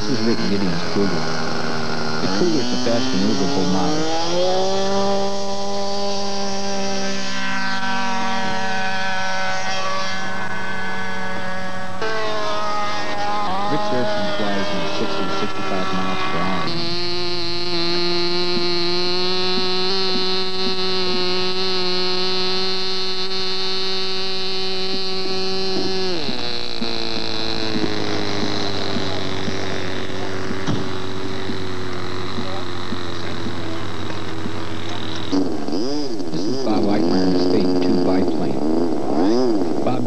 is Rick Gideon's Cougar. The Cougar is a fast maneuverable model. Rick's airplane flies in 60 to 65 miles per hour.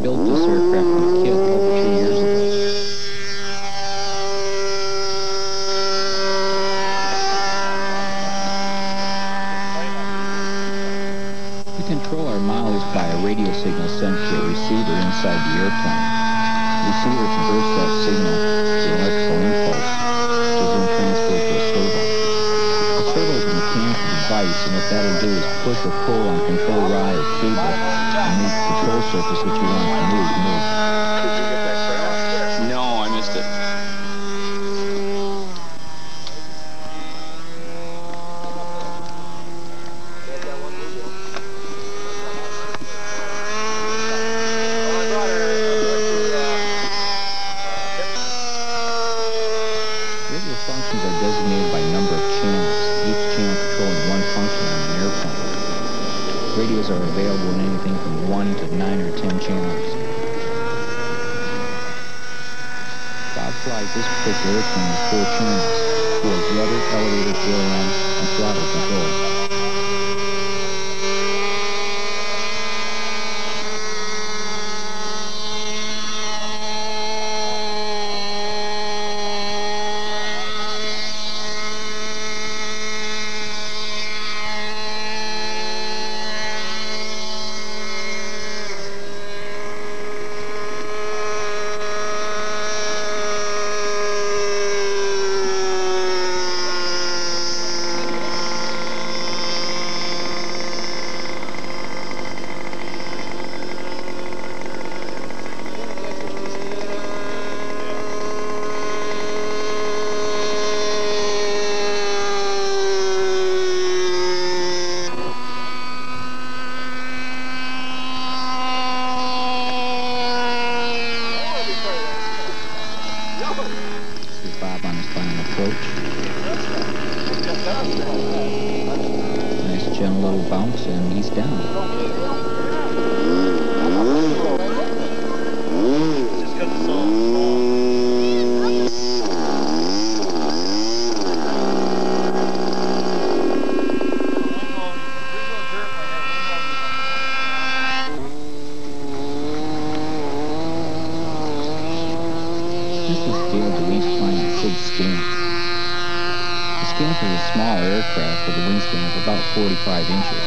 Built this aircraft from a kit over 2 years ago. We control our mileage by a radio signal sent to a receiver inside the airplane. The receiver converts that signal to an electrical impulse, which is then transferred to a servo. The servo is a mechanical device, and what that'll do is push or pull on control rod or cable and make the control surface which you want to move. Did you get that crash? No, I missed it. Radio functions are designated by number of channels, each channel controlling one function on an airplane. Radios are available in anything from 1 to 9 or 10 channels. Bob flies this particular airplane with 4 channels. He has rudder, elevator, aileron, and throttle control. This is Bob on his final approach. Nice gentle little bounce and he's down. Scamp is a small aircraft with a wingspan of about 45 inches.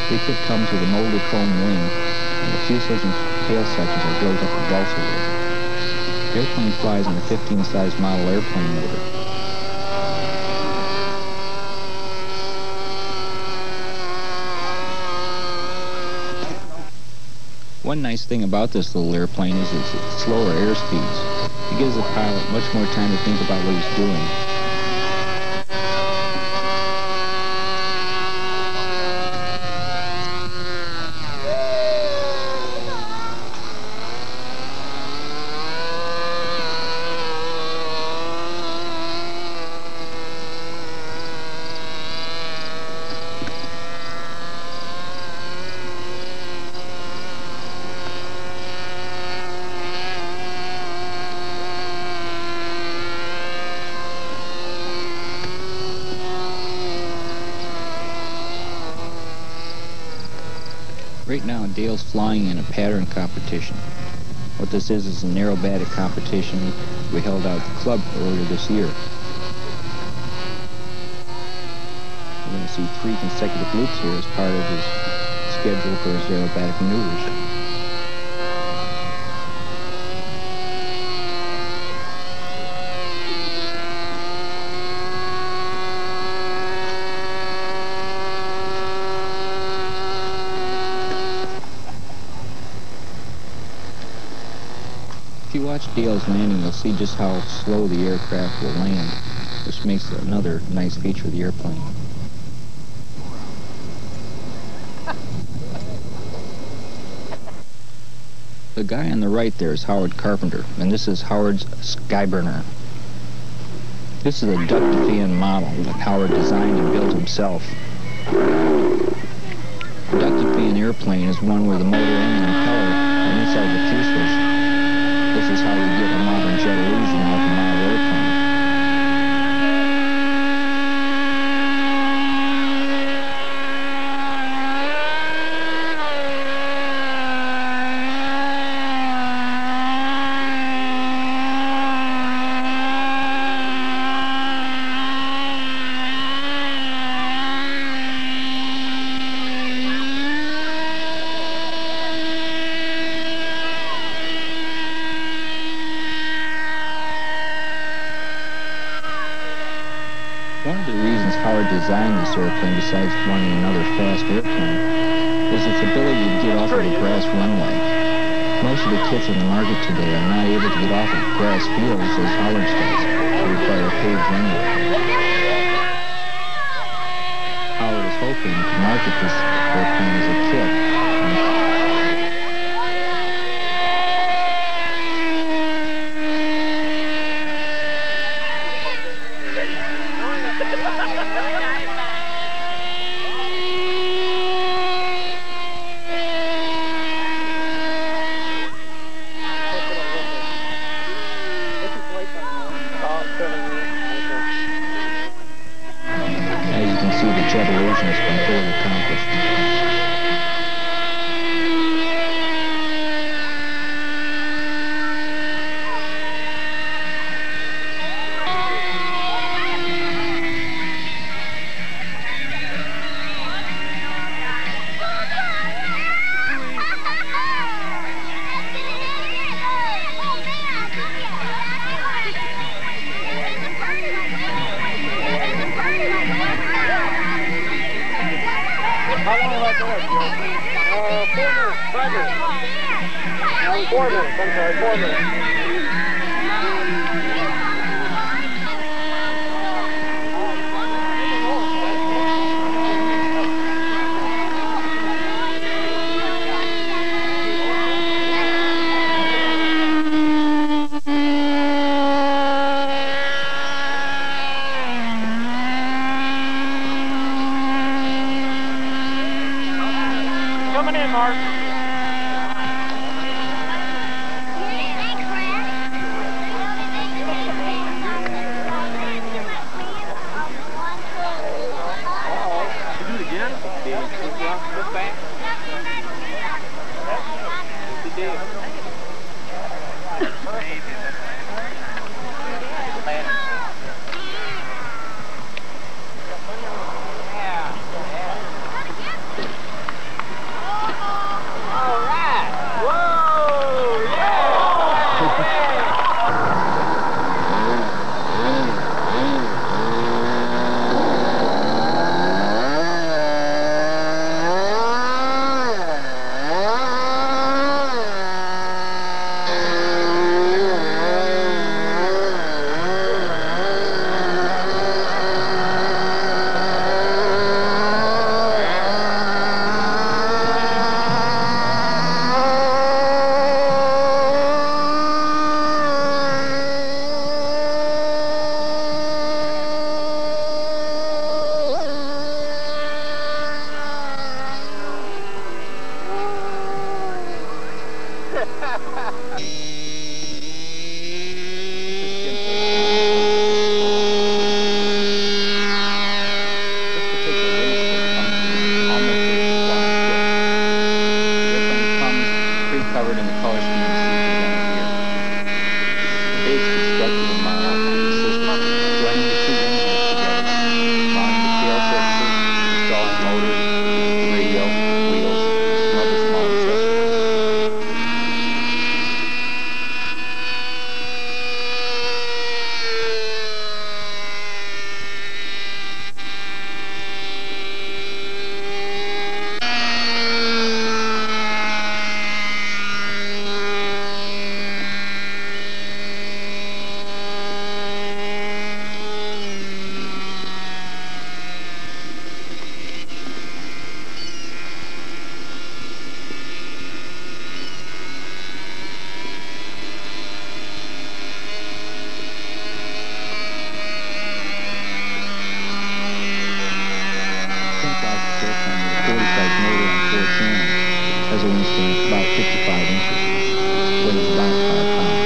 The kit comes with a molded chrome wing, and the fuselage and tail sections are built up with balsa wood. The airplane flies on a 15-size model airplane motor. One nice thing about this little airplane is its slower airspeeds. It gives the pilot much more time to think about what he's doing. Right now, Dale's flying in a pattern competition. What this is an aerobatic competition we held out at the club earlier this year. We're going to see 3 consecutive loops here as part of his schedule for his aerobatic maneuvers. If you watch watch Dale's landing, you'll see just how slow the aircraft will land, which makes it another nice feature of the airplane. The guy on the right there is Howard Carpenter, and this is Howard's Skyburner. This is a ducted fan model that Howard designed and built himself. A ducted fan airplane is one where the motor and the impeller are inside the fuselage. This is how you get a modern jet illusion out of a model airplane. One of the reasons Howard designed this airplane, besides wanting another fast airplane, is its ability to get off of a grass runway. Most of the kits on the market today are not able to get off of grass fields as Howard's does. They require a paved runway. Howard is hoping to market this airplane as a kit. As you can see, the jet illusion has been fully accomplished. How long was that? 4 minutes. 5 minutes. 4 minutes. I'm sorry, 4 minutes. Coming in, Mark. Do it again? Look back. wingspan is about 55 inches. Weighs about 5 pounds.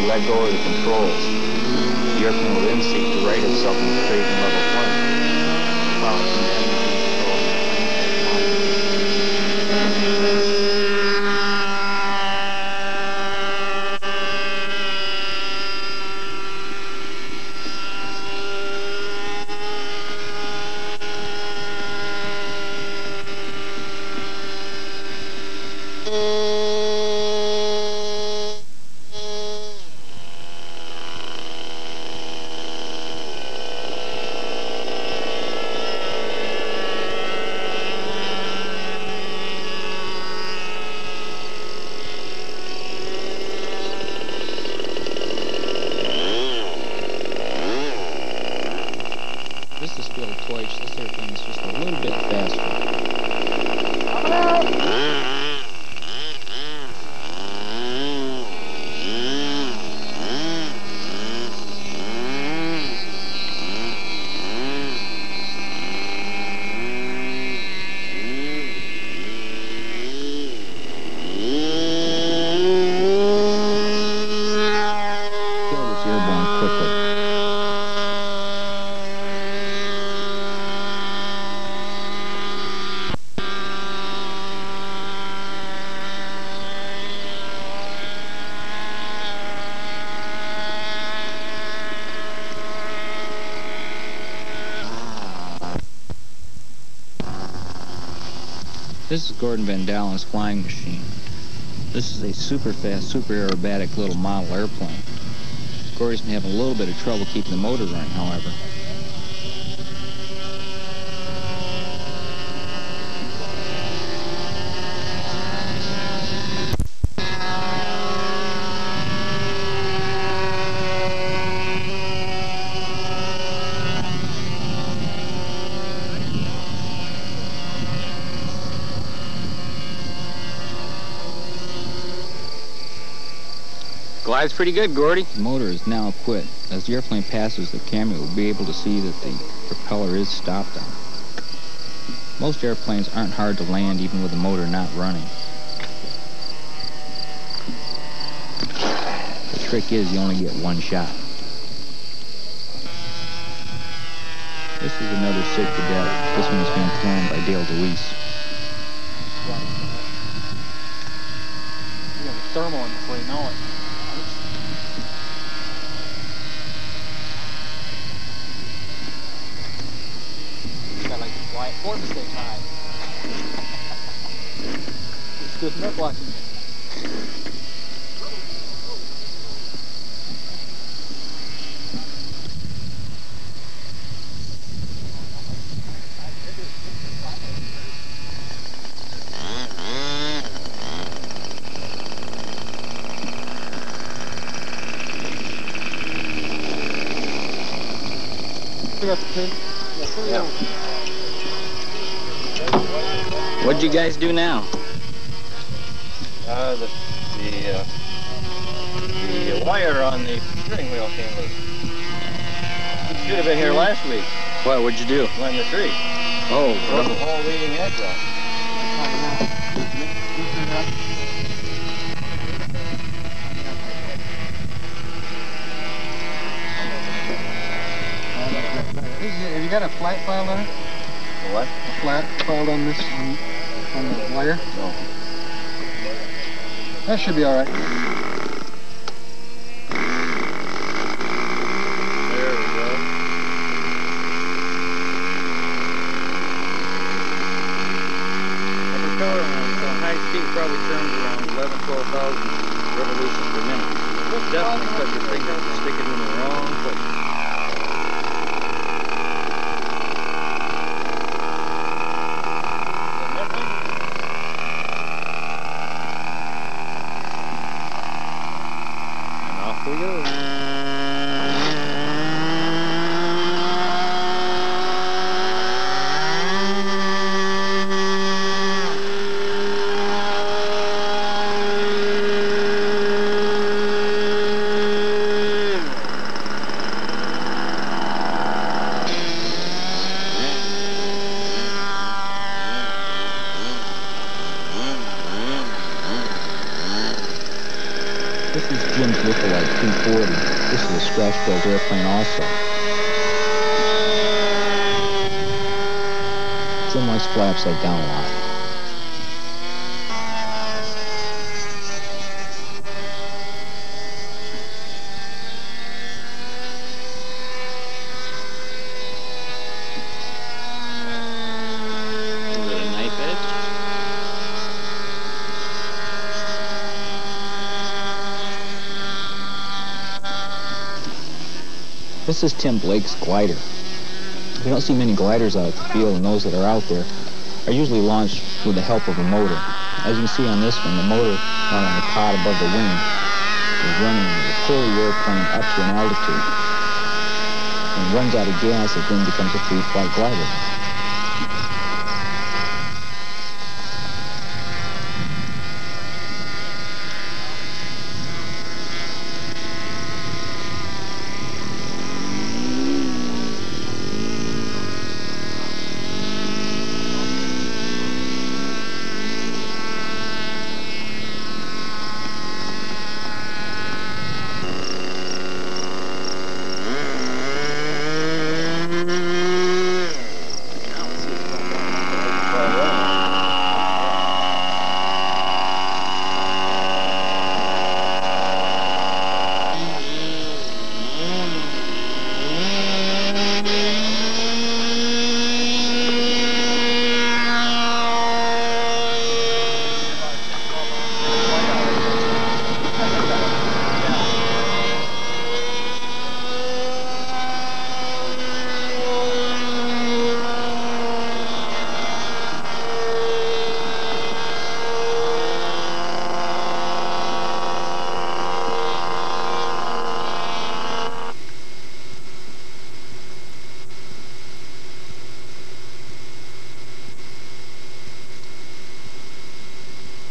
Let go of the controls. The airplane will then seek to right itself in a straight and level plane. While it's in the Portage, this airplane is just a little bit faster. Kill this airborne quickly. This is Gordon Van Dalen's flying machine. This is a super fast, super aerobatic little model airplane. Gordy's been having a little bit of trouble keeping the motor running, however. Glides pretty good, Gordy. The motor is now quit. As the airplane passes, the camera will be able to see that the propeller is stopped on. Most airplanes aren't hard to land even with the motor not running. The trick is you only get one shot. This is another Sig Cadet. This one is being flown by Dale DeWeese. turmoil before you know it. Got like to fly it 4 mistakes high. It's good enough watching it. Yeah. What'd you guys do now? The wire on the steering wheel came loose. It should have been here last week. What? What'd you do? Went in the tree. Oh, Broke the whole leading edge off. Have you got a flat file on it? What? A flat file on this, on the wire? No. That should be all right. There we go. The propeller on high speed probably turns around 11,000 to 12,000 revolutions per minute. Definitely because your fingers are sticking in the wrong place. We go. This is Jim's lookalike 240. This is a scratch-built airplane also. Jim likes to fly upside down a lot. Is it a knife edge? This is Tim Blake's glider. We don't see many gliders out at the field, and those that are out there are usually launched with the help of a motor. As you can see on this one, the motor on the pod above the wing is running to pull the airplane up to an altitude. When it runs out of gas, it then becomes a free flight glider.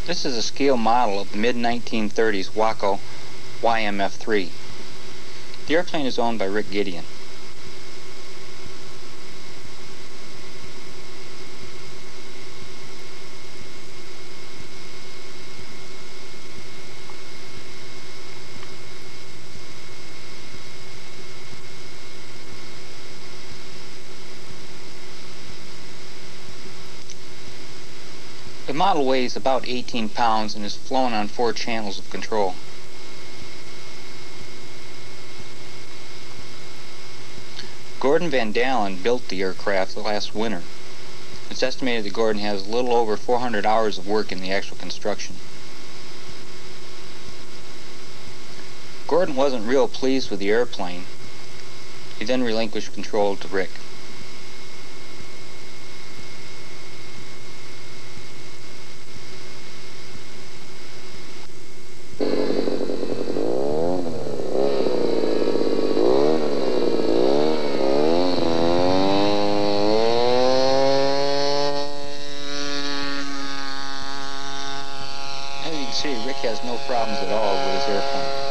This is a scale model of the mid-1930s Waco YMF-3. The airplane is owned by Rick Gideon. The model weighs about 18 pounds and is flown on 4 channels of control. Gordon Van Dalen built the aircraft last winter. It's estimated that Gordon has a little over 400 hours of work in the actual construction. Gordon wasn't real pleased with the airplane. He then relinquished control to Rick. As you can see, Rick has no problems at all with his airplane.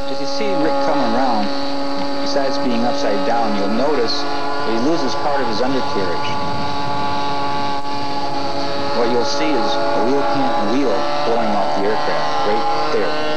As you see Rick come around, besides being upside down, you'll notice that he loses part of his undercarriage. What you'll see is a wheel pant and wheel blowing off the aircraft, right there.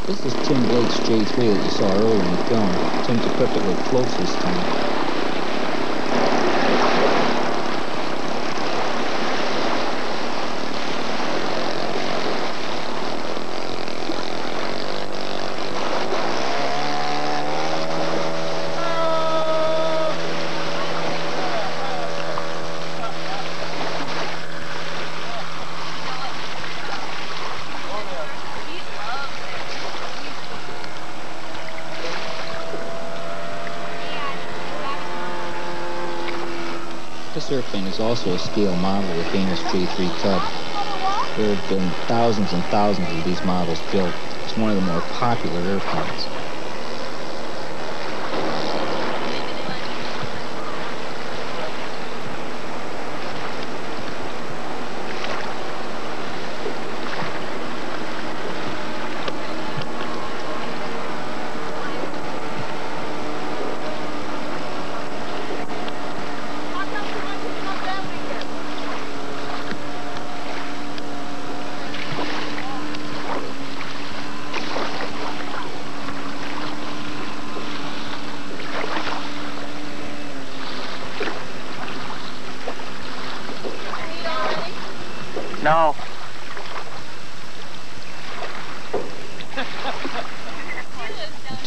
This is Tim Blake's J3 that you saw earlier in the film. Tim's equipped it with floats this time. This airplane is also a scale model of the famous J3 Cub. There have been thousands and thousands of these models built. It's one of the more popular airplanes.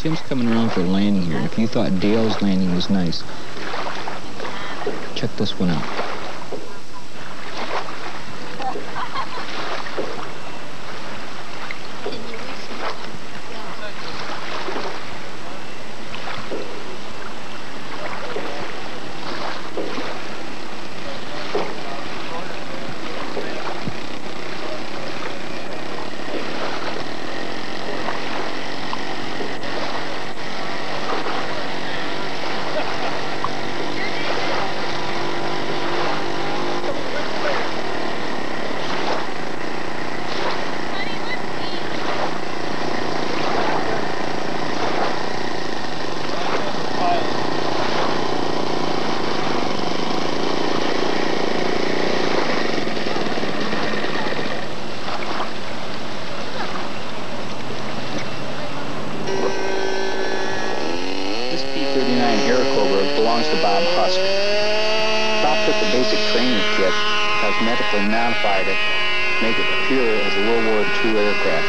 Tim's coming around for a landing here, and if you thought Dale's landing was nice, check this one out. Cosmetically modified it, make it appear as a World War II aircraft.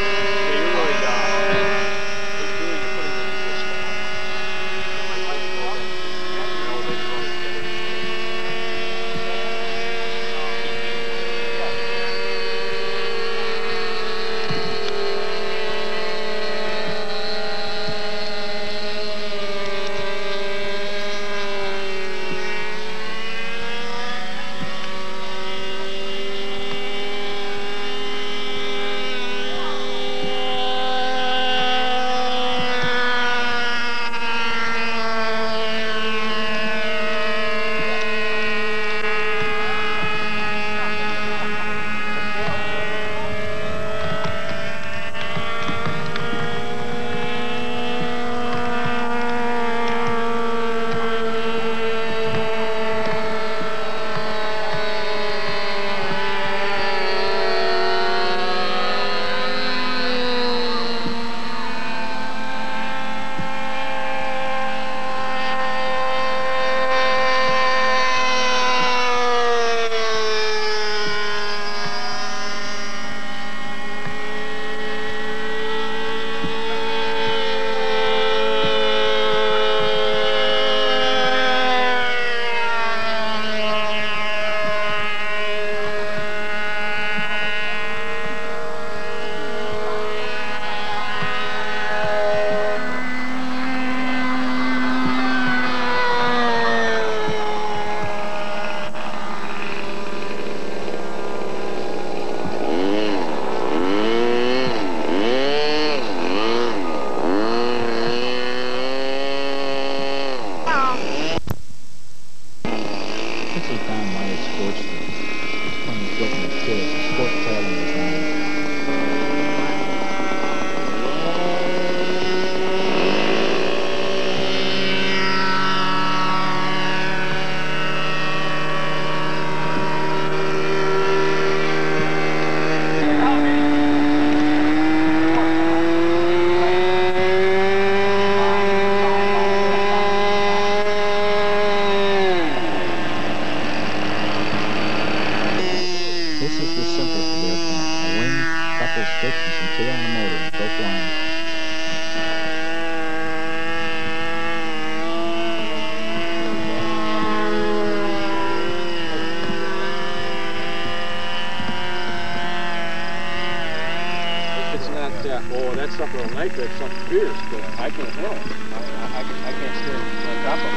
Stuff with a knife, that's something fierce, but I can't handle it. I can't stand on top of it.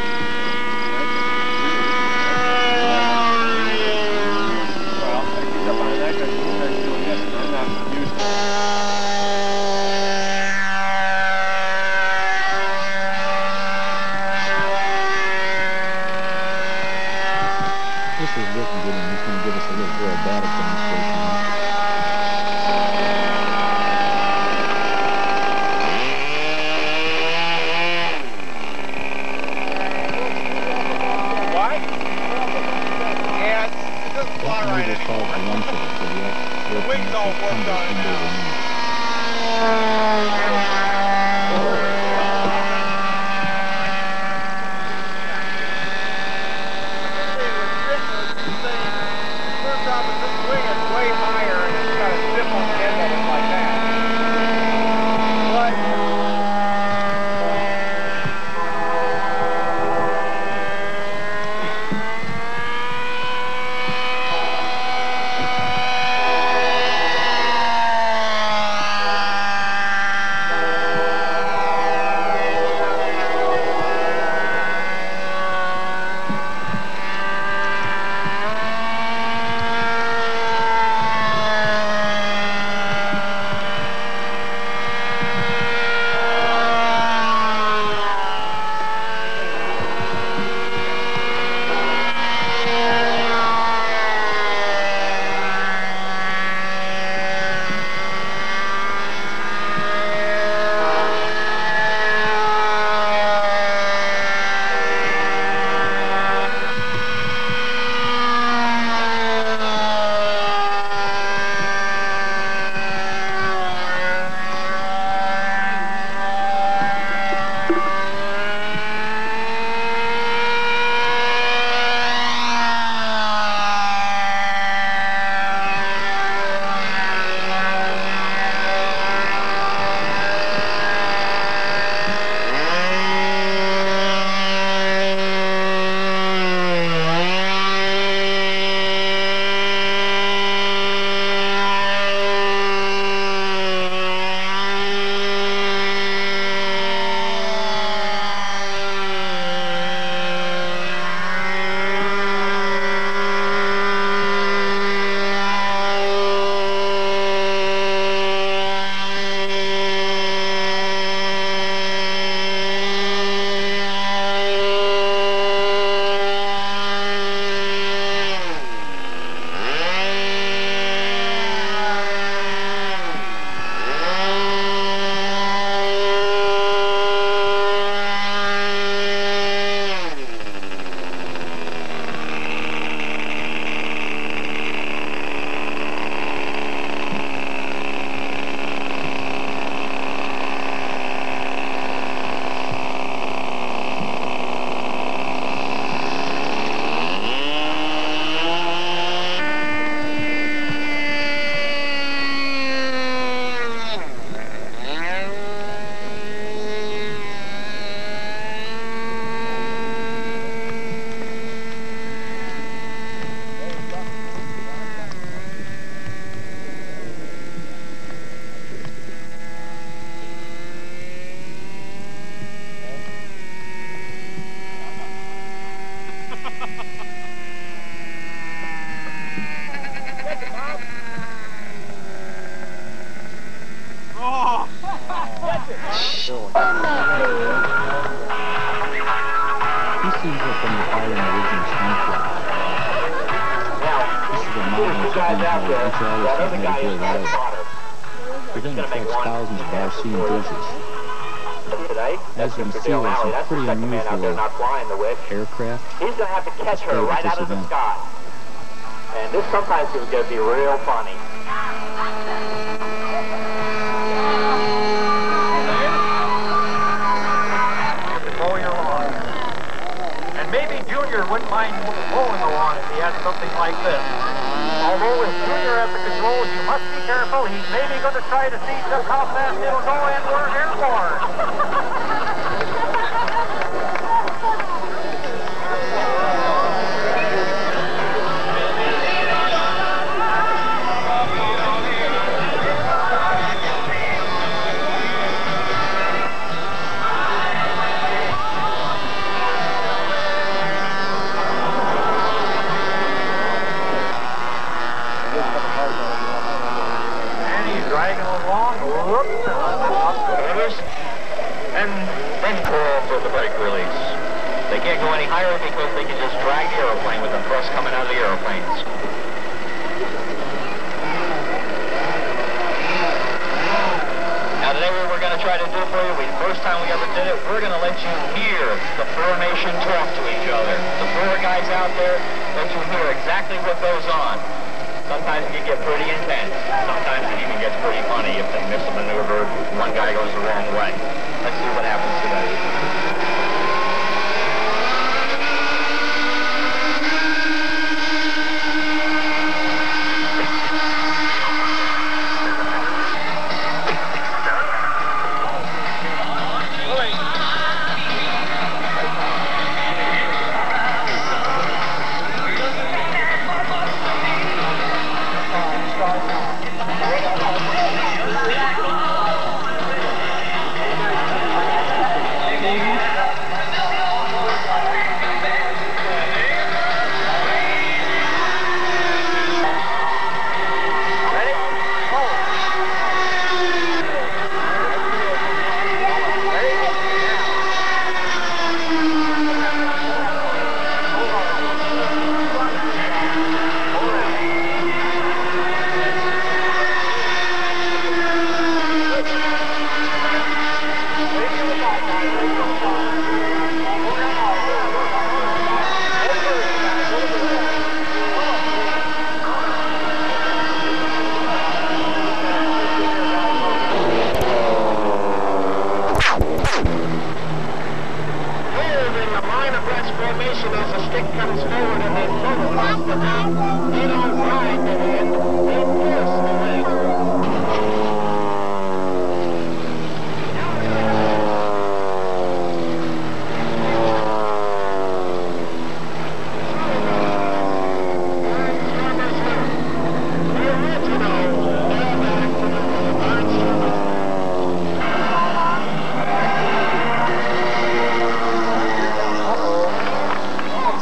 Well, I picked up on a knife, I started doing this, and I'm not used to it. This is Rick getting. He's going to give us a little aerobatic demonstration. That other guy is not a spotter. It then affects thousands of RC bridges. Today, As you can see, there's some pretty unusual aircraft. He's going to have to catch her right out of the sky. And this sometimes is going to be real funny. Mow your lawn. And maybe Junior wouldn't mind mowing the lawn if he had something like this. Although with Junior at the controls, you must be careful. He's maybe going to try to see just how fast it'll go and we're airborne. And then pull for the brake release. They can't go any higher because they can just drag the airplane with the thrust coming out of the airplanes. Now today what we're going to try to do for you, first time we ever did it, we're going to let you hear the formation talk to each other. The four guys out there, let you hear exactly what goes on. Sometimes it can get pretty intense. Sometimes it even gets pretty funny if they miss a maneuver, one guy goes the wrong way. Let's see what happens today.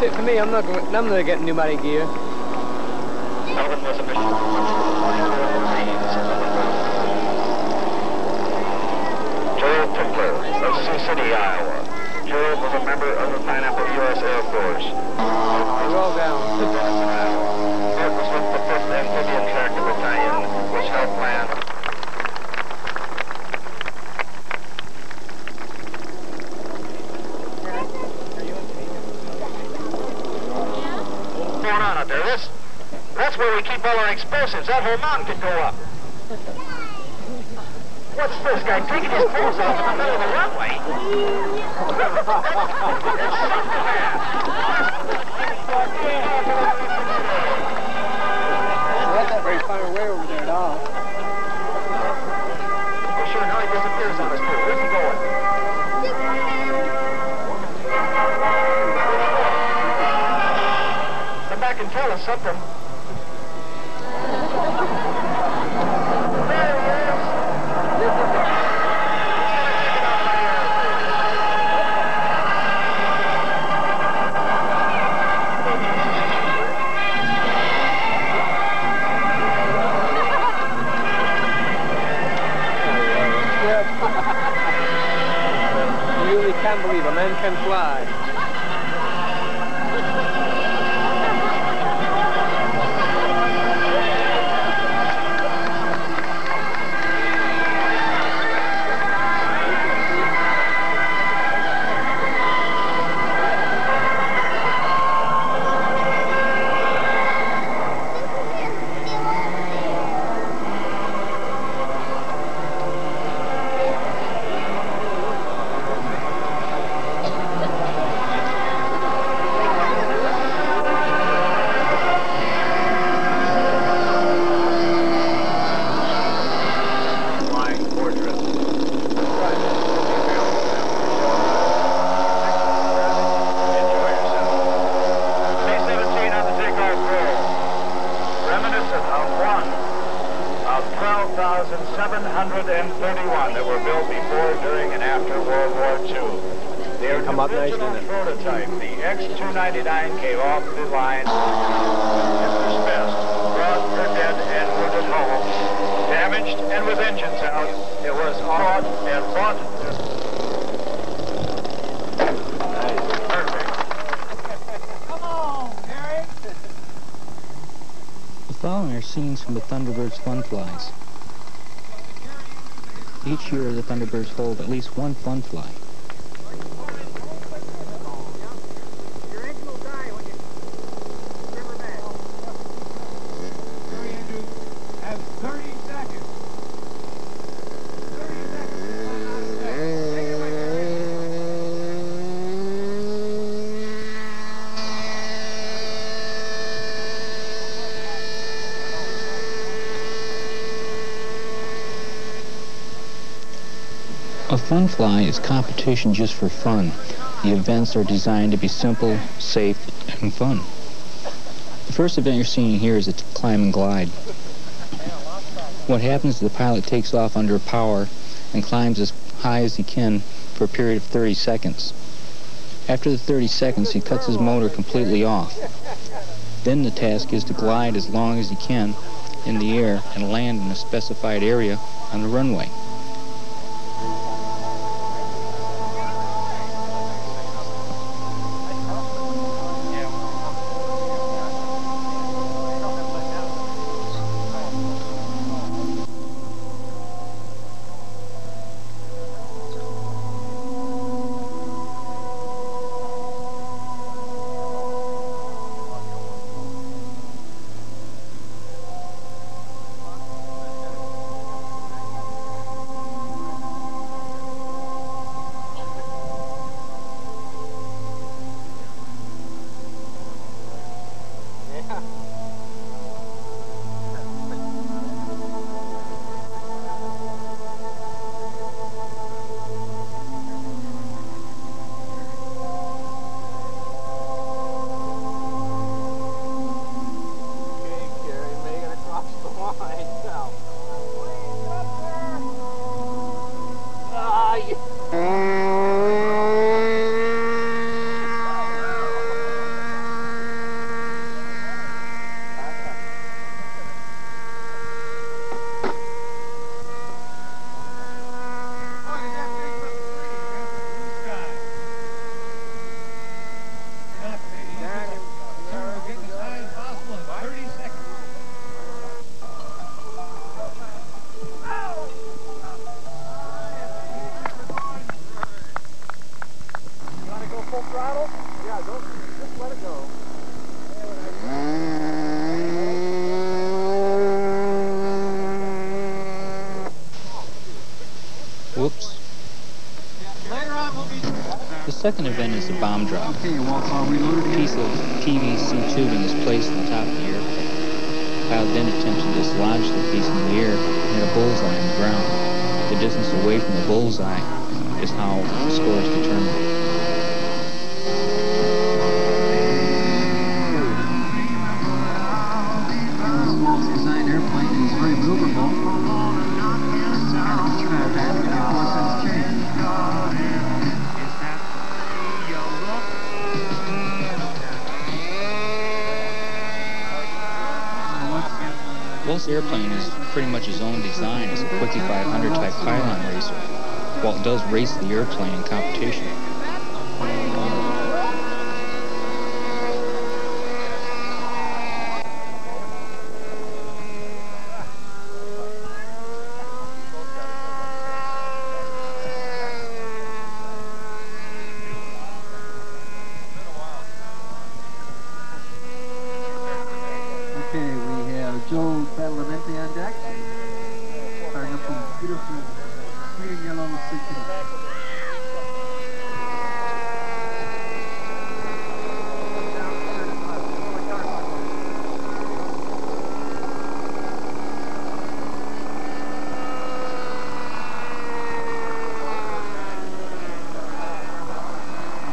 For me, I'm not going to get pneumatic gear. Gerald Tickler of Sioux City, Iowa. Gerald was a member of the Pineapple U.S. Air Force. They're all down. Mark was with the 5th Amphibian Tractor Battalion, which helped land. What's going on out there? That's where we keep all our explosives. That whole mountain could go up. What's this guy taking his clothes off in the middle of the runway? That's not very far away over there at all. Oh, sure, now he disappears on us, too. Where's he going? Come back and tell us something. You really can't believe a man can fly. that were built before, during, and after World War II. Their original prototype, the X-299, came off the line, dismissed, brought for dead and wounded home, damaged and with engines out. It was bought and bought. Perfect. Come on, Harry. The following are scenes from the Thunderbirds Funflies. Each year the Thunderbirds hold at least one Funfly. Your engine will die when you never back. Your engine has 30 seconds. 30 seconds. Take it away, Harry. A Funfly is competition just for fun. The events are designed to be simple, safe, and fun. The first event you're seeing here is a climb and glide. What happens is the pilot takes off under power and climbs as high as he can for a period of 30 seconds. After the 30 seconds, he cuts his motor completely off. Then the task is to glide as long as he can in the air and land in a specified area on the runway. Whoops. The second event is the bomb drop. A piece of PVC tubing is placed on the top of the airplane. The pilot then attempts to dislodge the piece in the air and hit a bullseye on the ground. The distance away from the bullseye is how the score is determined. Designed airplane is very maneuverable. This airplane is pretty much his own design as a Quickie 500 type pylon racer, while it does race the airplane in competition. Joe Badalamenti on deck, starting up some beautiful green and yellow 16.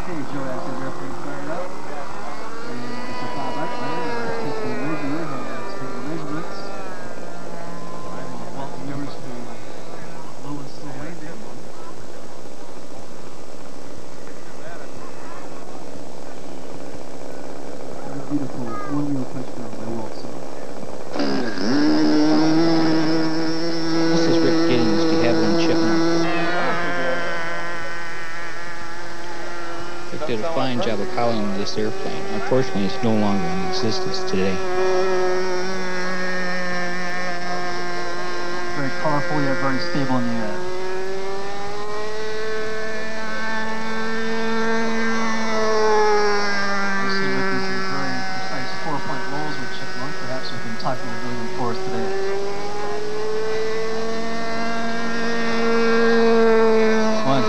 Okay, Joe has his airplane fired up. And it's a 5X there. Take the measure. Measurements. Welcome members to low and slow landing. a fine job of piloting this airplane. Unfortunately, it's no longer in existence today. Very powerful yet very stable in the air. I see Rick using very precise 4-point rolls with Chipmunk. Perhaps we can talk a little bit for us today. One.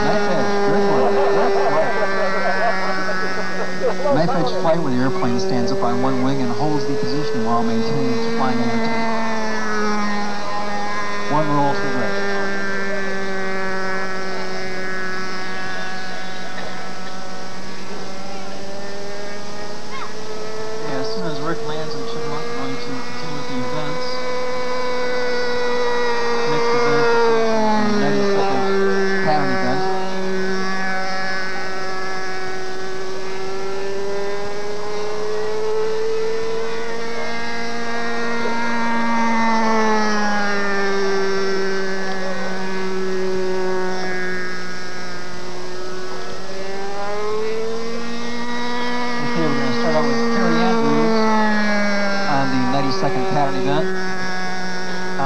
Knife edge. Good one. Knife edge flight where the airplane stands up on one wing and holds the position while maintaining its flying attitude. One roll to the right. Yeah, as soon as Rick lands in Chipmunk, we're going to continue with the events. Next event is the 90-second pattern event.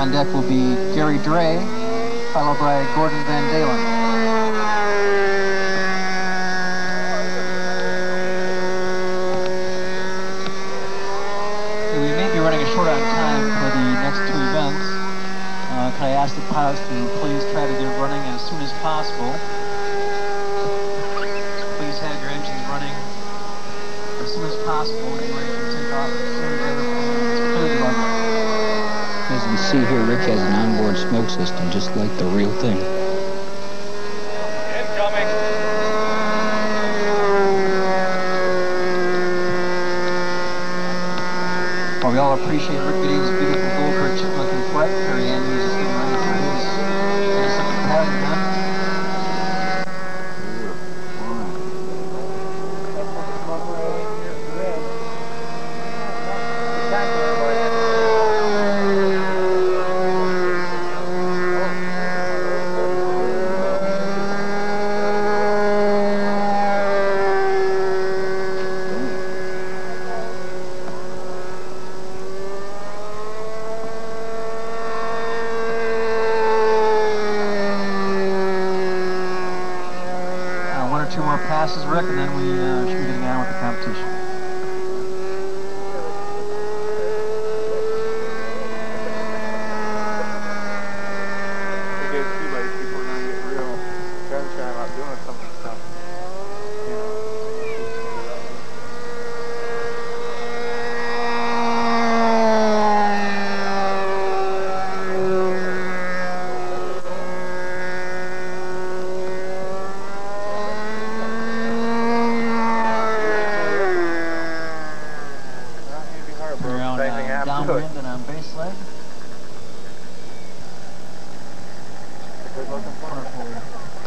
On deck will be Gary Dre, followed by Gordon Van Dalen. Okay, we may be running short on time for the next two events. Can I ask the pilots to please try to get running as soon as possible? Please have your engines running as soon as possible and ready to take off as soon as the airplane is cleared the runway. As you can see here, Rick has an onboard smoke system, just like the real thing. Incoming. Well, we all appreciate Rick Giddings' beautiful Goldberg Chipmunk in flight. Perry Andrews is getting ready for his 22nd pattern event. Two more passes, Rick, and then we should be getting on with the competition. It gets too late, people are going to get real gun-shy about doing some of the stuff. You know. Downwind and on base leg. Wonderful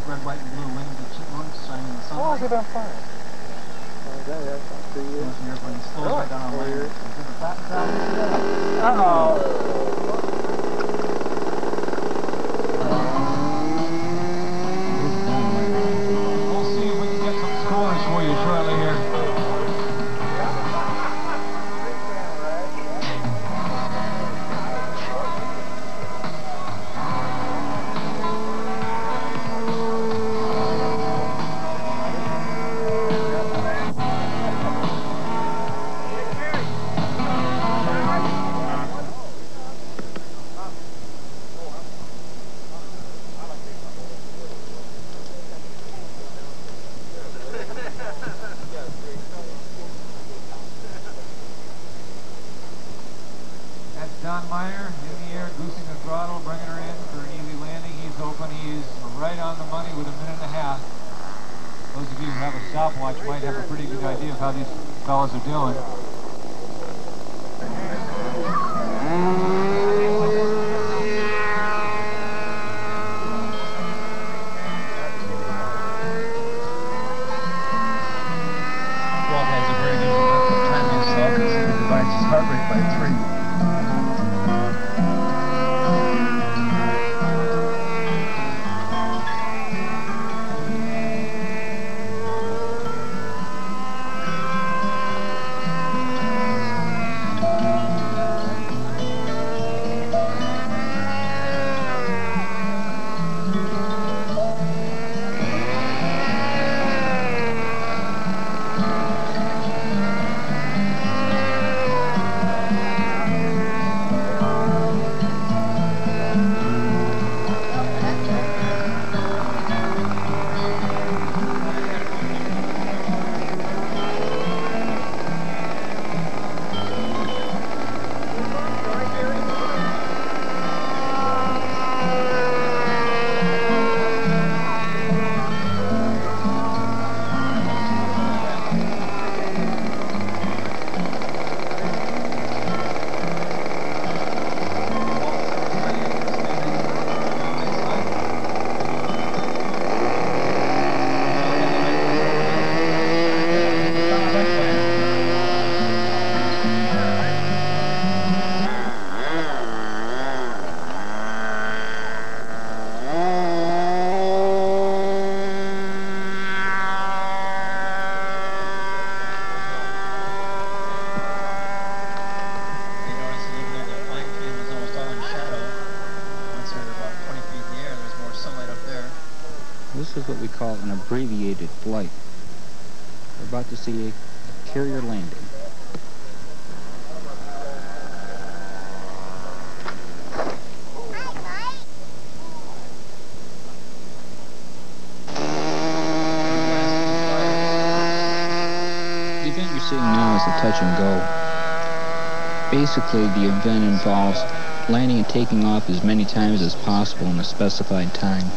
red, white, and blue wings of Chipmunks shining in the sunlight. How long has it been flying? The airplane slows right down on land. Is it the flat crowd? Uh-oh. We'll see if we can get some scores for you shortly here. Don Meyer in the air, goosing the throttle, bringing her in for an easy landing. He's open. He's right on the money with a minute and a half. Those of you who have a stopwatch might have a pretty good idea of how these fellas are doing. Walt has a very good time himself as he divides his heart rate by 3. This is what we call an abbreviated flight. We're about to see a carrier landing. The event you're seeing now is the touch and go. Basically, the event involves landing and taking off as many times as possible in a specified time.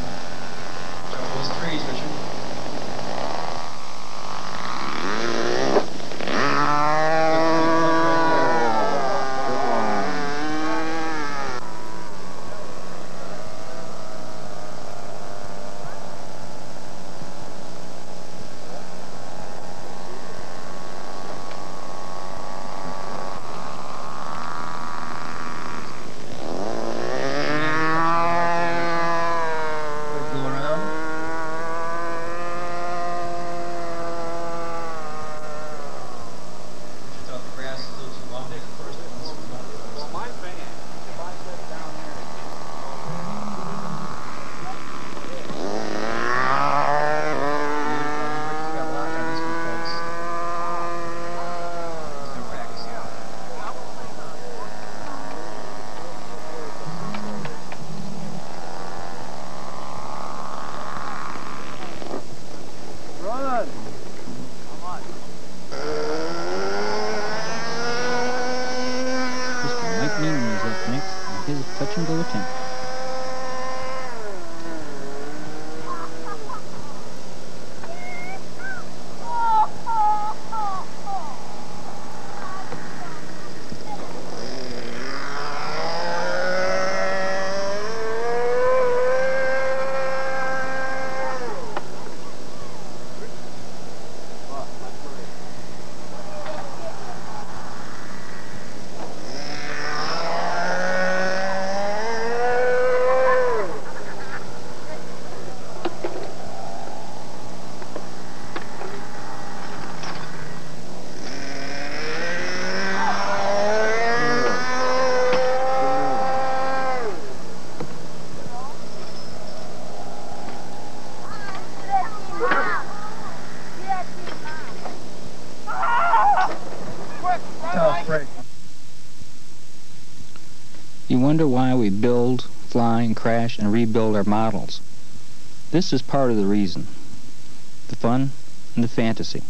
His touch and go attempt. You wonder why we build, fly, and crash and rebuild our models. This is part of the reason. The fun and the fantasy.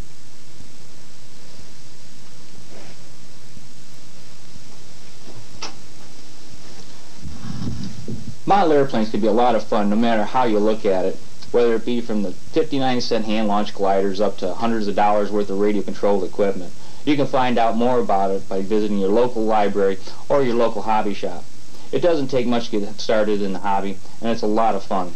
Model airplanes can be a lot of fun no matter how you look at it, whether it be from the 59-cent hand-launched gliders up to hundreds of dollars worth of radio-controlled equipment. You can find out more about it by visiting your local library or your local hobby shop. It doesn't take much to get started in the hobby, and it's a lot of fun.